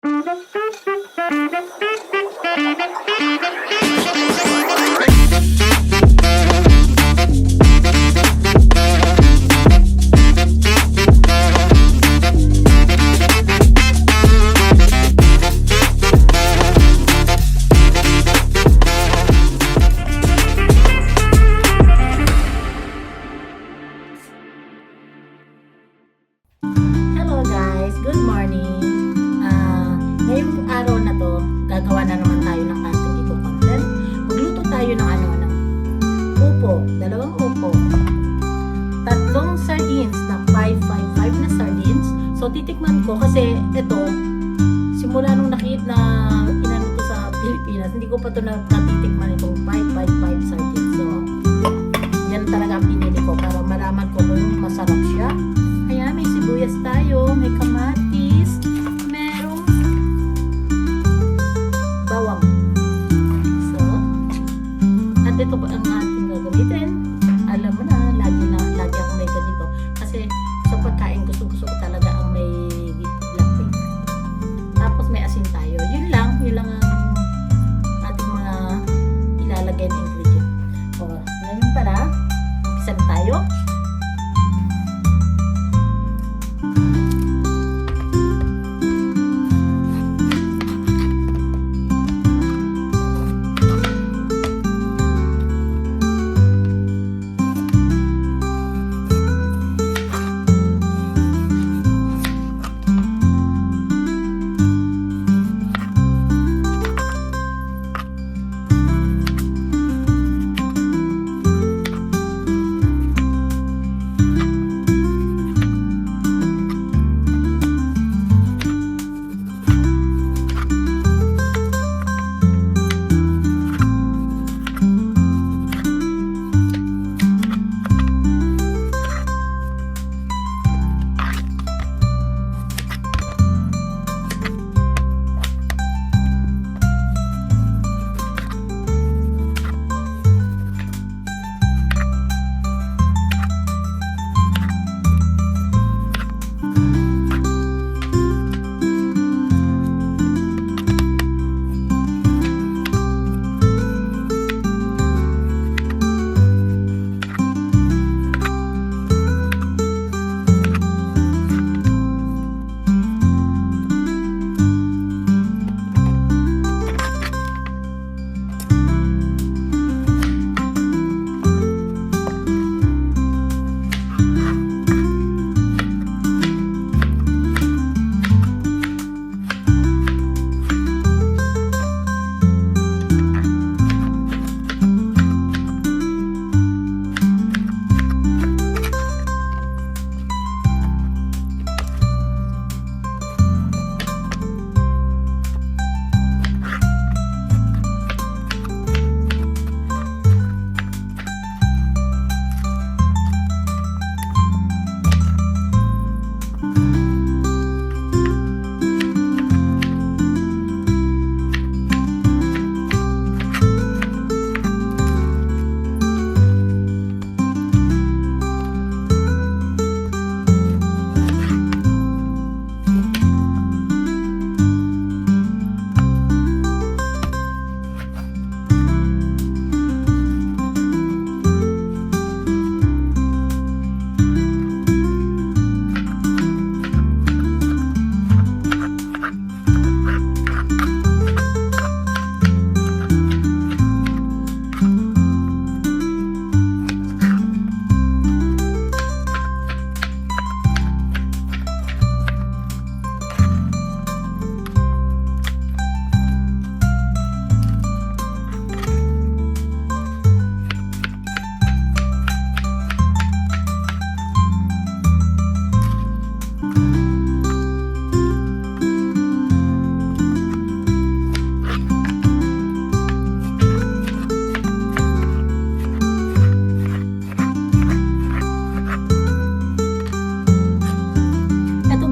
Hello guys, good morning. Ngayong araw na to, gagawa na naman tayo ng ating ito content. Magluto tayo ng ng upo, 2 upo, 3 sardines na 555 na sardines. So titikman ko kasi ito, simula nung nakita na inano to sa Pilipinas, hindi ko pa to natitikman itong 555 sardines. So yan talaga ang pinili ko para malaman ko kung masarap siya. Kaya may sibuyas tayo, may kamatis, merong bawang. So, at ito pa ang ating gagamitin. Alam mo na, lagi ako may ganito. Kasi sa pagkain, gusto ko talaga ang may black pepper. Tapos may asin tayo. Yun lang ang ating mga ilalagay na ingredient. O, ngayon pala, umpisa na tayo.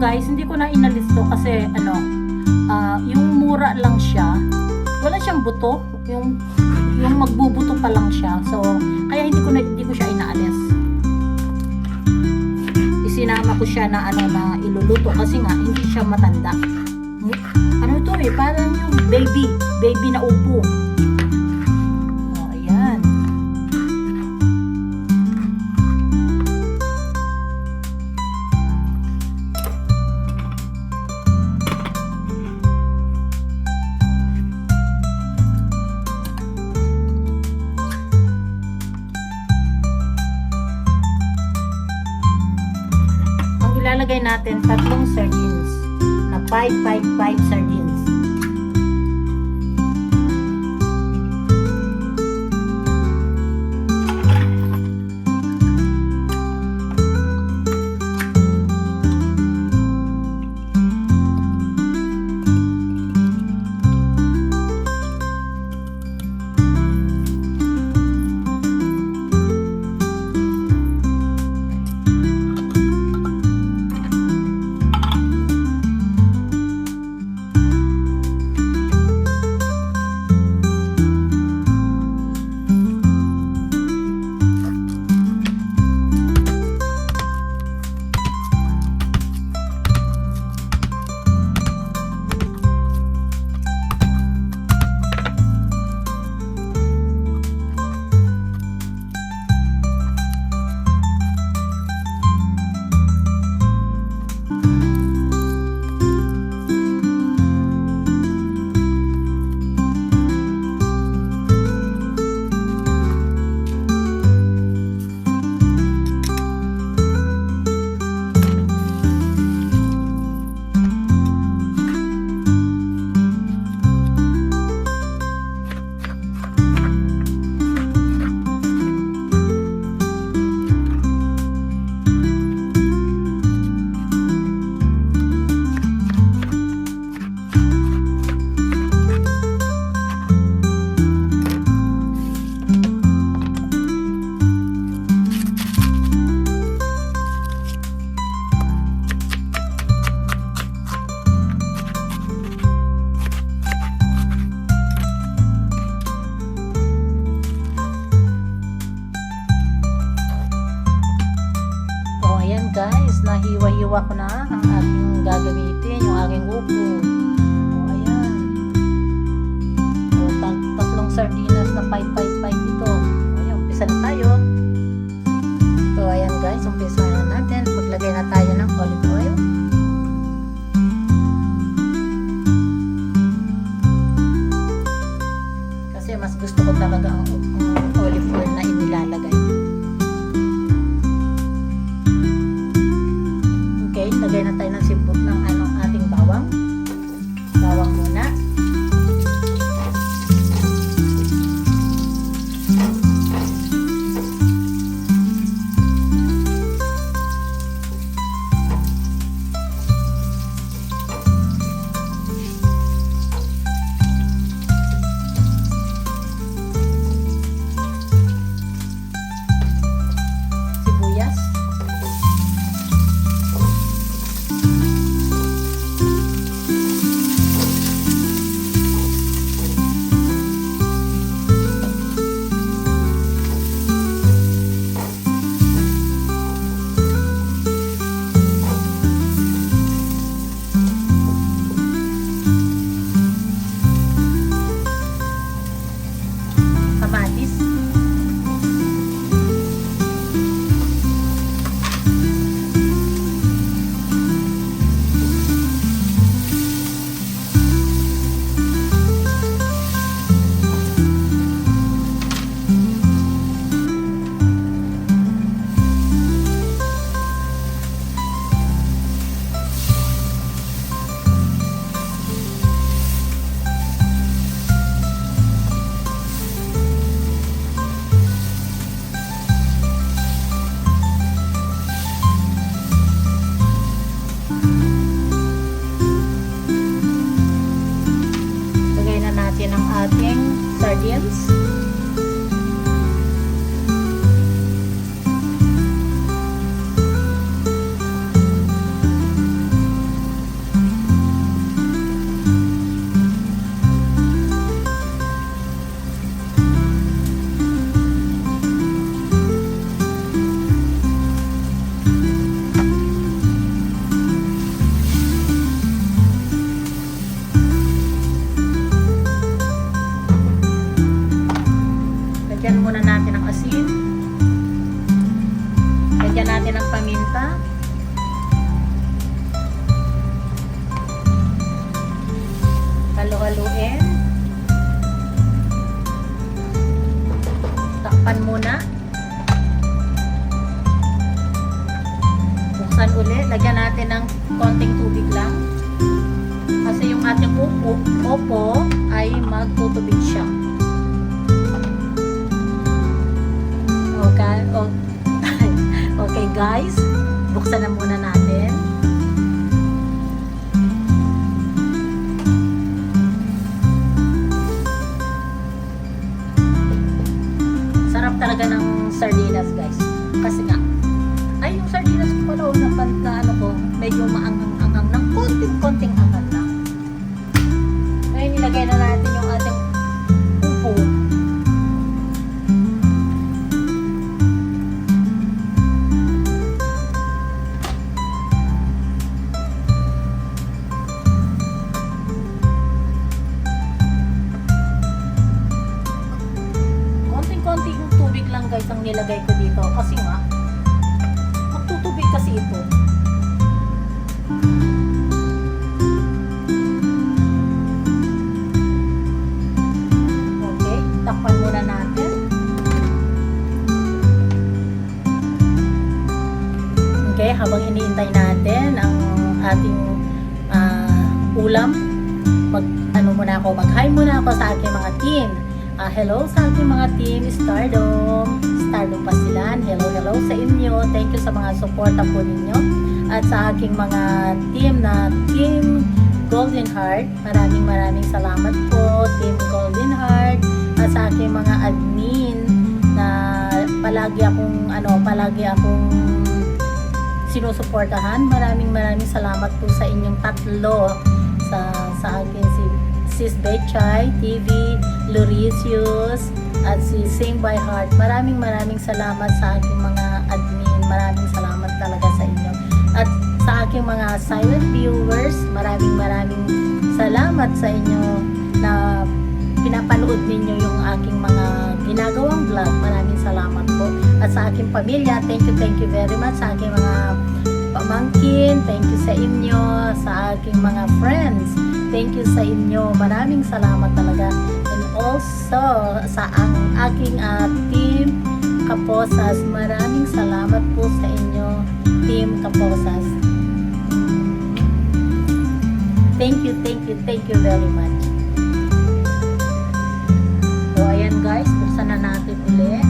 Guys, hindi ko na inalis to kasi yung mura lang siya, wala siyang buto, yung magbubuto pa lang siya, so kaya hindi ko siya inaalis. Isinama ko siya na na iluluto kasi nga hindi siya matanda. Parang baby na upo. O, ayan. Ang ilalagay natin, 3 sardines na 555 sardines. Guys, nahiwa-hiwa ko na ang aking gagamitin, yung aking upo. O, ayan. O, 3 sardinas na 555 ito. O, ayan, umpisa na tayo. So, ayan guys, umpisa na natin. Maglagay na tayo ng olive oil. Kasi mas gusto ko talaga ang olive oil na inilalagay. Lagay na tayo ng sibuk ng ating bawang. Bawang muna. Sibuyas. Kamatis. ating sardines. Halo-haluin. Takpan muna. Buksan ulit. Lagyan natin ng konting tubig lang. Kasi yung ating opo ay magtutubig siya. Okay, okay guys, buksan na muna natin. Sarap talaga ng sardinas guys. Kasi nga, ay yung sardinas ko pala na ano ko, medyo maangang-angang ng konting-konting angang lang. Ngayon nilagay na natin yung ating upo. Konting-konti yung tubig lang guys ang nilagay ko dito kasi nga magtutubig kasi ito. Okay, takpan muna natin. Okay, habang iniintay natin ang ating ulam, mag-hi muna ako sa aking mga team. Hello sa aking mga team Stardom Pasilan. Hello sa inyo. Thank you sa mga suporta po ninyo. At sa aking mga team na Team Golden Heart, maraming salamat po Team Golden Heart. At sa aking mga admin na palagi akong sinusuportahan, maraming salamat po sa inyong tatlo, sa akin si Sis Bechay TV, Lorisius, at si Sing by Heart. Maraming salamat sa aking mga admin. Maraming salamat talaga sa inyo. At sa aking mga silent viewers, maraming salamat sa inyo na pinapanood ninyo yung aking mga ginagawang vlog. Maraming salamat po. At sa aking pamilya, thank you very much. Sa aking mga pamangkin, thank you sa inyo. Sa aking mga friends, thank you sa inyo. Maraming salamat talaga. And also, sa aking Team Kaposas, maraming salamat po sa inyo, Team Kaposas. Thank you very much. So, ayan guys, buksan na natin ulit.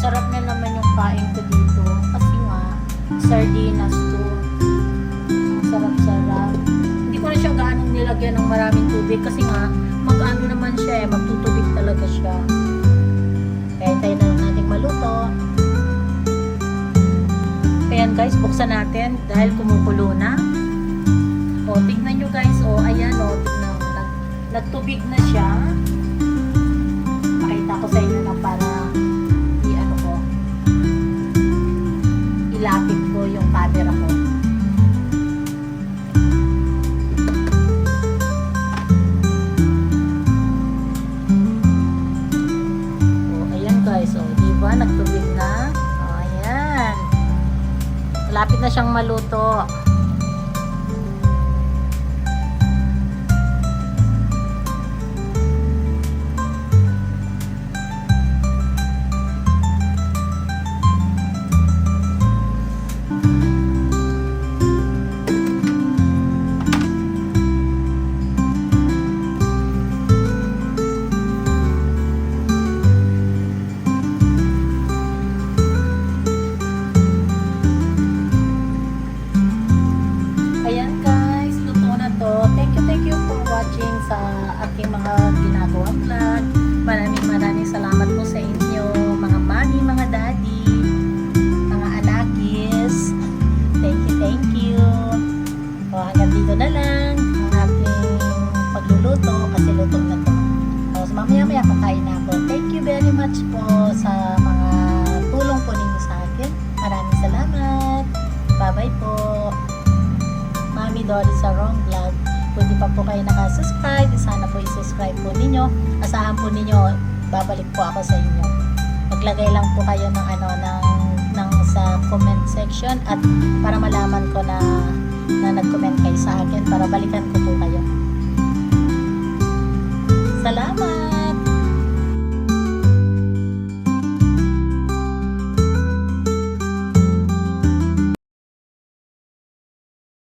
Sarap na naman yung kain ko dito kasi nga sardinas to. Ang sarap. Hindi ko na siya gaano nilagyan ng maraming tubig kasi nga mag-ano naman siya magtutubig talaga siya. Kaya tayo na lang natin maluto. Ayan guys, buksan natin dahil kumukulo na. O, tignan nyo guys. O, ayan o, tignan. Nagtubig na siya. Pakita ko sa inyo na para ilapit ko yung camera ko. So, ayan guys. O, diba? Nagtubig na. O, ayan. Malapit na siyang maluto. subscribe po ninyo. Asahan po ninyo, babalik po ako sa inyo. Maglagay lang po kayo ng sa comment section at para malaman ko na nag-comment kayo sa akin para balikan ko po kayo.